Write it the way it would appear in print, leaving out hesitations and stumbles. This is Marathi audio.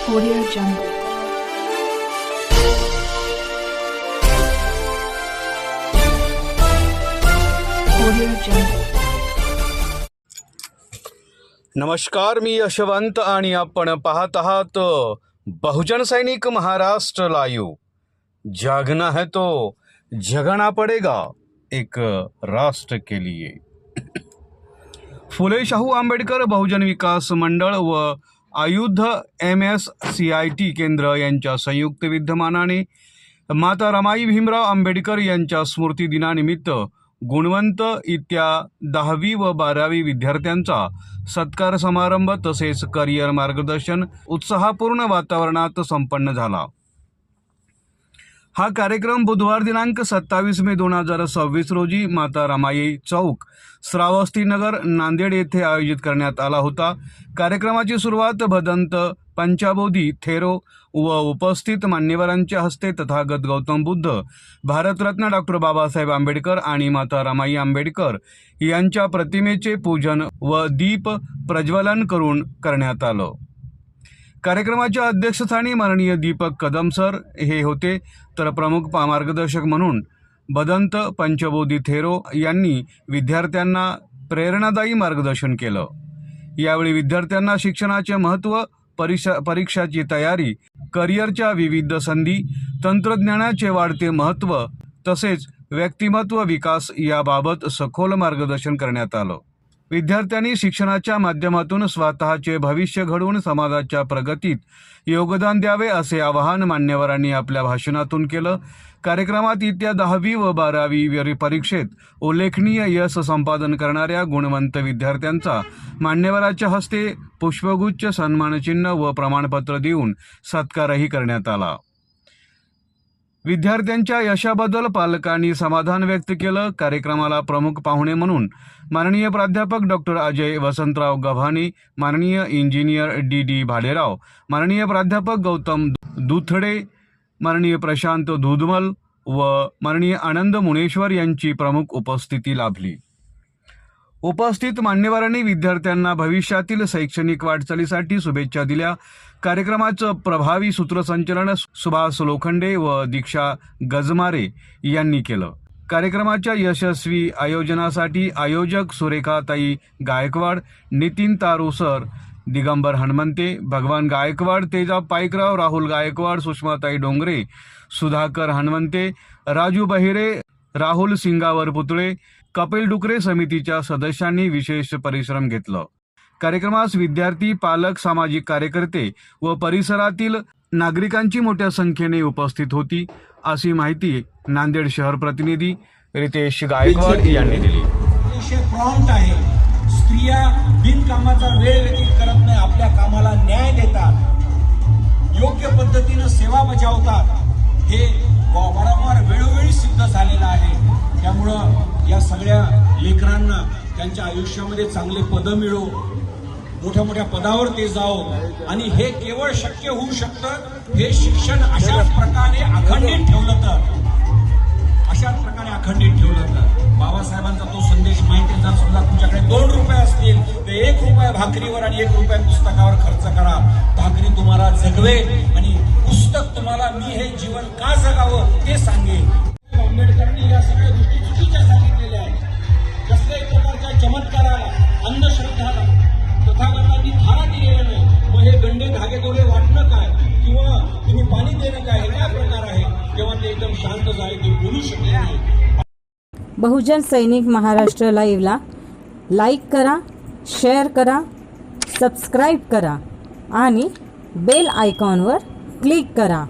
Audio Jungle. Audio Jungle. नमस्कार, मी यशवंत आणि आपण पाहत आहात बहुजन सैनिक महाराष्ट्र लाईव्ह। जागना है तो जगना पड़ेगा एक राष्ट्र के लिए। फुले शाहू आंबेडकर बहुजन विकास मंडळ व आयुध MSCIT केंद्र यांच्या संयुक्त विद्यमानाने माता रमाई भीमराव आंबेडकर यांच्या स्मृती दिनानिमित्त गुणवंत इत्या 10वी व 12वी विद्यार्थ्यांचा सत्कार समारंभ तसेच करिअर मार्गदर्शन उत्साहपूर्ण वातावरणात संपन्न झाला। हा कार्यक्रम बुधवार दिनांक 27 मे 2026 रोजी माता रमाई चौक, श्रावस्ती नगर, नांदेड येथे आयोजित करण्यात आला होता। कार्यक्रमाची सुरुवात भदंत पंचाबोधी थेरो व उपस्थित मान्यवरांच्या हस्ते तथागत गौतम बुद्ध, भारतरत्न डॉक्टर बाबासाहेब आंबेडकर आणि माता रमाई आंबेडकर यांच्या प्रतिमेचे पूजन व दीप प्रज्वलन करून करण्यात आलं। कार्यक्रमाच्या अध्यक्षस्थानी माननीय दीपक कदम सर हे होते, तर प्रमुख मार्गदर्शक म्हणून भदंत पंचबोधी थेरो यांनी विद्यार्थ्यांना प्रेरणादायी मार्गदर्शन केलं। यावेळी विद्यार्थ्यांना शिक्षणाचे महत्त्व, परीक्षाची तयारी, करिअरच्या विविध संधी, तंत्रज्ञानाचे वाढते महत्त्व तसेच व्यक्तिमत्व विकास याबाबत सखोल मार्गदर्शन करण्यात आलं। विद्यार्थ्यांनी शिक्षणाच्या माध्यमातून स्वतःचे भविष्य घडवून समाजाच्या प्रगतीत योगदान द्यावे असे आवाहन मान्यवरांनी आपल्या भाषणातून केलं। कार्यक्रमात इत्या 10वी व 12वी परीक्षेत उल्लेखनीय यश संपादन करणाऱ्या गुणवंत विद्यार्थ्यांचा मान्यवरांच्या हस्ते पुष्पगुच्छ, सन्मानचिन्ह व प्रमाणपत्र देऊन सत्कारही करण्यात आला। विद्यार्थ्यांच्या यशाबद्दल पालकांनी समाधान व्यक्त केलं। कार्यक्रमाला प्रमुख पाहुणे म्हणून माननीय प्राध्यापक डॉक्टर अजय वसंतराव गव्हाणे, माननीय इंजिनियर DD भालेराव, माननीय प्राध्यापक गौतम दुथडे, माननीय प्रशांत दुधमल व माननीय आनंद मुनेश्वर यांची प्रमुख उपस्थिती लाभली। उपस्थित मान्यवरांनी विद्यार्थ्यांना भविष्यातील शैक्षणिक वाटचालीसाठी शुभेच्छा दिल्या। कार्यक्रमाचं प्रभावी सूत्रसंचलन सुभाष लोखंडे व दीक्षा गजमारे यांनी केलं। कार्यक्रमाच्या यशस्वी आयोजनासाठी आयोजक सुरेखाताई गायकवाड, नितीन तारूसर, दिगंबर हनुमंते, भगवान गायकवाड, तेजा पाईकराव, राहुल गायकवाड, सुषमाताई डोंगरे, सुधाकर हनुमंते, राजू बहिरे, राहुल सिंगावर पुतळे, कपिल डुकरे समितीच्या सदस्यांनी विशेष परिश्रम घेतलं। कार्यक्रमास विद्यार्थी, पालक, सामाजिक कार्यकर्ते व परिसरातील नागरिकांची मोठ्या संख्येने उपस्थित होती, अशी माहिती नांदेड शहर प्रतिनिधी रितेश गायकवाड यांनी दिली। प्रॉम्प्ट आहे, स्त्रिया बिनकामाचा वेळ व्यतीत करत नाही, आपल्या कामाला न्याय देतात, योग्य पद्धतीने सेवा बजावतात, हे वारंवार वेळोवेळी सिद्ध झालेलं आहे। त्यामुळं या सगळ्या लेकरांना त्यांच्या आयुष्यामध्ये चांगले पद मिळो, मोठ्या मोठ्या पदावर ते जाओ, आणि हे केवळ शक्य होऊ शकतं हे शिक्षण अशाच प्रकारे अखंडित ठेवलं तर बाबासाहेबांचा तो संदेश माहिती, जर समजा तुमच्याकडे 2 रुपये असतील तर 1 रुपया भाकरीवर आणि 1 रुपया पुस्तकावर खर्च करा। भाकरी तुम्हाला जगवेल आणि पुस्तक तुम्हाला मी हे जीवन का जगावं ते सांगेल। आंबेडकरांनी या सगळ्या गोष्टी चुकीच्या सांगितलेल्या आहेत। कसल्याही प्रकारच्या चमत्काराला, अंधश्रद्धाला तथागतांनी थारा दिलेला नाही। मग हे गंडे धागेदोरे वाटणं काय किंवा तुम्ही पाणी देणं काय, हे काय प्रकार आहे? जेव्हा ते एकदम शांत झाले ते बोलू शकले नाही। बहुजन सैनिक महाराष्ट्र लाईव्हला लाईक करा, शेअर करा, सबस्क्राईब करा आणि बेल आयकॉनवर क्लिक करा।